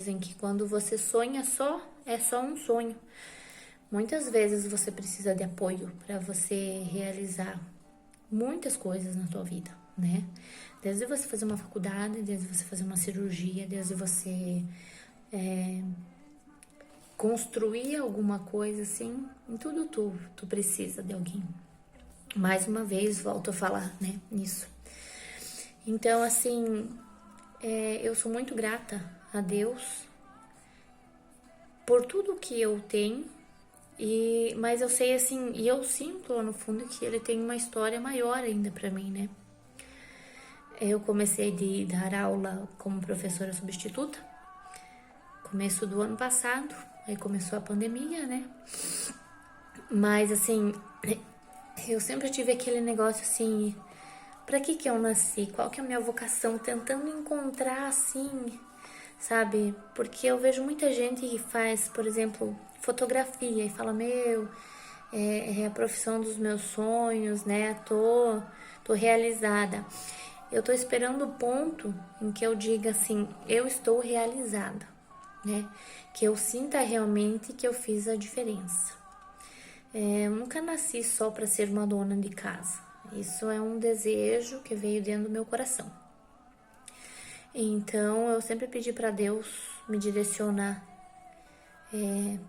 Dizem que quando você sonha só, é só um sonho. Muitas vezes você precisa de apoio para você realizar muitas coisas na sua vida, né? Desde você fazer uma faculdade, desde você fazer uma cirurgia, desde você construir alguma coisa assim, em tudo tu precisa de alguém. Mais uma vez, volto a falar, né, nisso. Então, assim, eu sou muito grata a Deus por tudo que eu tenho, mas eu sei assim, e eu sinto lá no fundo que ele tem uma história maior ainda pra mim, né? Eu comecei de dar aula como professora substituta, começo do ano passado, aí começou a pandemia, né? Mas assim, eu sempre tive aquele negócio assim, pra que eu nasci? Qual que é a minha vocação? Tentando encontrar assim, sabe? Porque eu vejo muita gente que faz, por exemplo, fotografia e fala, é a profissão dos meus sonhos, né? Tô realizada. Eu tô esperando o ponto em que eu diga assim, eu estou realizada, né? Que eu sinta realmente que eu fiz a diferença. Eu nunca nasci só para ser uma dona de casa. Isso é um desejo que veio dentro do meu coração. Então eu sempre pedi para Deus me direcionar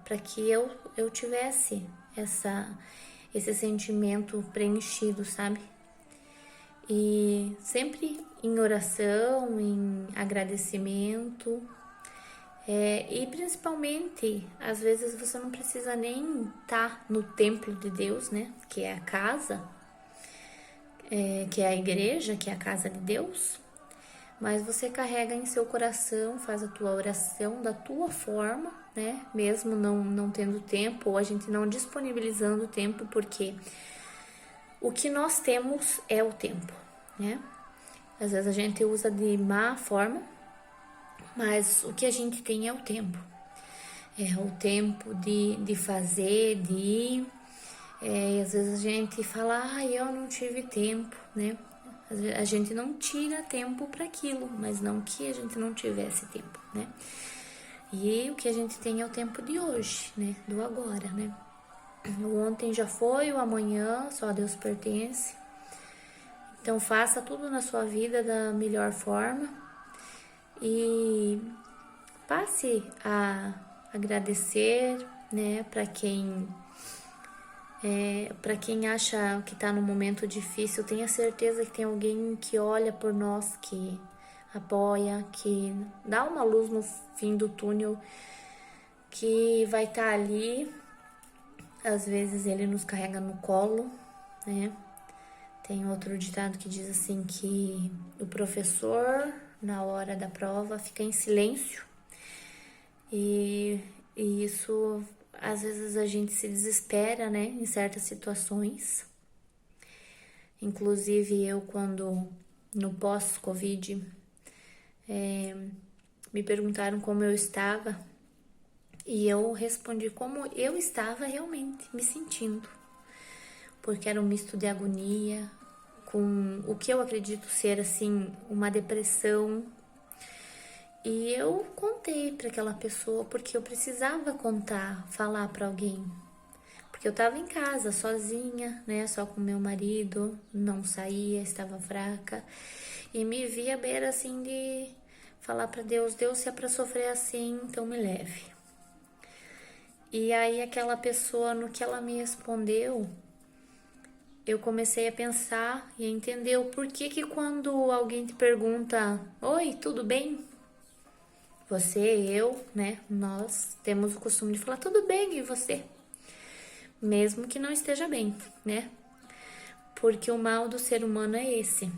para que eu tivesse esse sentimento preenchido, sabe? E sempre em oração, em agradecimento. E principalmente, às vezes você não precisa nem estar no templo de Deus, né? Que é a casa, que é a igreja, que é a casa de Deus. Mas você carrega em seu coração, faz a tua oração da tua forma, né? Mesmo não tendo tempo, ou a gente não disponibilizando tempo, porque o que nós temos é o tempo, né? Às vezes a gente usa de má forma, mas o que a gente tem é o tempo. É o tempo de fazer, de ir. E às vezes a gente fala, eu não tive tempo, né? Às vezes a gente não tira tempo para aquilo, mas não que a gente não tivesse tempo, né? E o que a gente tem é o tempo de hoje, né? Do agora, né? O ontem já foi, o amanhã só a Deus pertence. Então faça tudo na sua vida da melhor forma e passe a agradecer, né, para quem acha que está num momento difícil, tenha certeza que tem alguém que olha por nós, que apoia, que dá uma luz no fim do túnel, que vai estar ali. Às vezes ele nos carrega no colo, né? Tem outro ditado que diz assim que o professor, na hora da prova, fica em silêncio. E isso, às vezes a gente se desespera, né, em certas situações. Inclusive eu, quando no pós-Covid, me perguntaram como eu estava e eu respondi como eu estava realmente me sentindo, porque era um misto de agonia com o que eu acredito ser assim uma depressão. E eu contei para aquela pessoa porque eu precisava contar, falar para alguém. Porque eu tava em casa sozinha, né, só com meu marido, não saía, estava fraca e me via à beira assim de falar para Deus, Deus, se é para sofrer assim, então me leve. E aí aquela pessoa, no que ela me respondeu, eu comecei a pensar e a entender o porquê que quando alguém te pergunta, oi, tudo bem? Você, eu, né, nós temos o costume de falar tudo bem e você? Mesmo que não esteja bem, né? Porque o mal do ser humano é esse.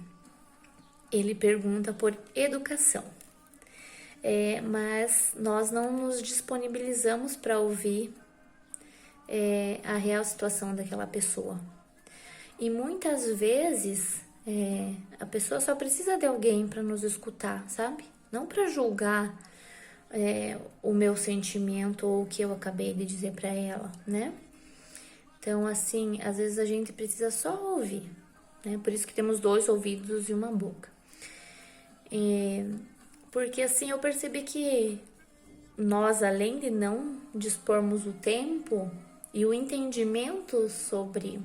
Ele pergunta por educação. Mas nós não nos disponibilizamos para ouvir a real situação daquela pessoa. E muitas vezes a pessoa só precisa de alguém para nos escutar, sabe? Não para julgar o meu sentimento ou o que eu acabei de dizer para ela, né? Então, assim, às vezes a gente precisa só ouvir, né? Por isso que temos 2 ouvidos e uma boca. Porque assim eu percebi que nós, além de não dispormos o tempo e o entendimento sobre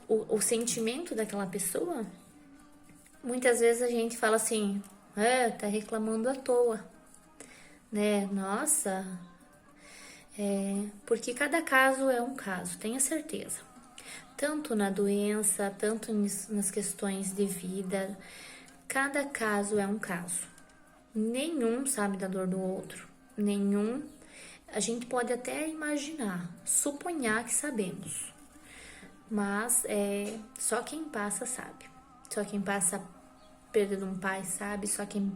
o sentimento daquela pessoa, muitas vezes a gente fala assim, tá reclamando à toa, né? Nossa, porque cada caso é um caso, tenha certeza. Tanto na doença, tanto nas questões de vida, cada caso é um caso. Nenhum sabe da dor do outro, nenhum. A gente pode até imaginar, suponhar que sabemos, mas só quem passa sabe. Só quem passa a perda de um pai sabe, só quem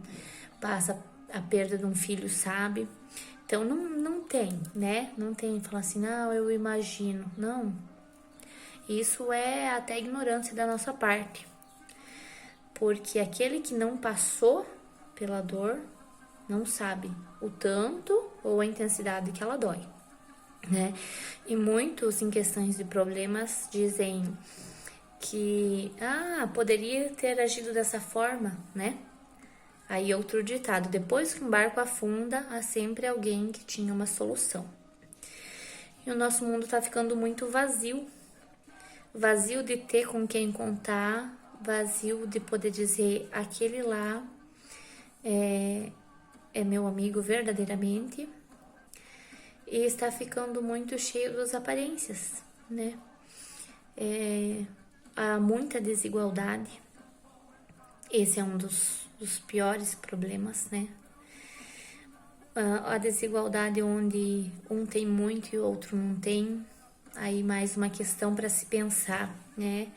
passa a perda de um filho sabe. Então não tem, né? Não tem falar assim, não, eu imagino. Não. Isso é até ignorância da nossa parte. Porque aquele que não passou pela dor não sabe o tanto ou a intensidade que ela dói, né? E muitos, em questões de problemas, dizem que poderia ter agido dessa forma, né? Aí outro ditado, depois que um barco afunda, há sempre alguém que tinha uma solução. E o nosso mundo tá ficando muito vazio. Vazio de ter com quem contar, vazio de poder dizer aquele lá é meu amigo verdadeiramente, e está ficando muito cheio das aparências, né? Há muita desigualdade, esse é um dos piores problemas, né? A desigualdade onde um tem muito e o outro não tem, aí mais uma questão para se pensar, né?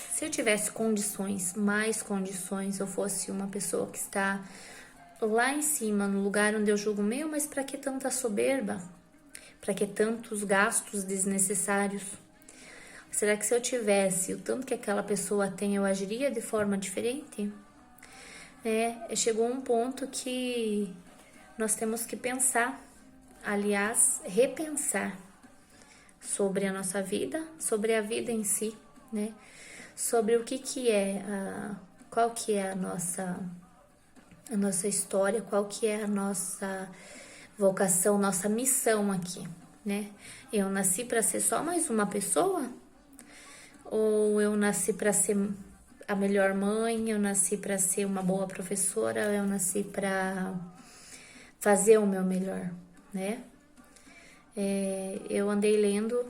Se eu tivesse condições, mais condições, eu fosse uma pessoa que está lá em cima, no lugar onde eu julgo, mas para que tanta soberba? Para que tantos gastos desnecessários? Será que se eu tivesse o tanto que aquela pessoa tem, eu agiria de forma diferente? Chegou um ponto que nós temos que pensar, aliás, repensar sobre a nossa vida, sobre a vida em si, né? Sobre o que é, qual que é a nossa história, qual que é a nossa vocação, nossa missão aqui, né? Eu nasci para ser só mais uma pessoa? Ou eu nasci para ser a melhor mãe, eu nasci para ser uma boa professora, eu nasci para fazer o meu melhor, né? Eu andei lendo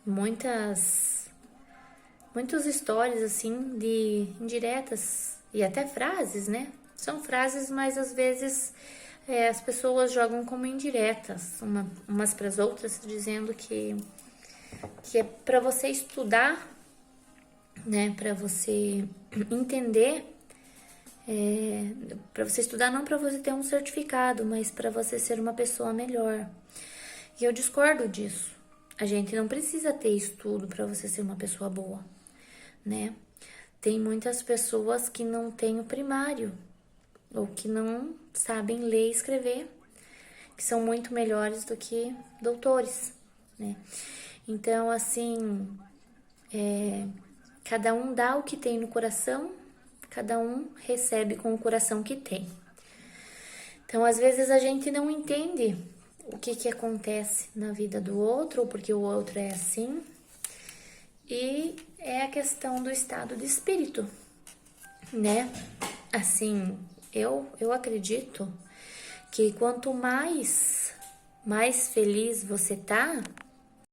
muitas histórias assim de indiretas e até frases, né? São frases, mas às vezes as pessoas jogam como indiretas umas para as outras, dizendo que é para você estudar, né? Para você entender, para você estudar, não para você ter um certificado, mas para você ser uma pessoa melhor. E eu discordo disso. A gente não precisa ter estudo para você ser uma pessoa boa, né? Tem muitas pessoas que não têm o primário, ou que não sabem ler e escrever, que são muito melhores do que doutores, né? Então, assim, cada um dá o que tem no coração, cada um recebe com o coração que tem. Então, às vezes a gente não entende o que acontece na vida do outro, ou porque o outro é assim, e é a questão do estado de espírito, né? Assim, eu acredito que quanto mais feliz você tá,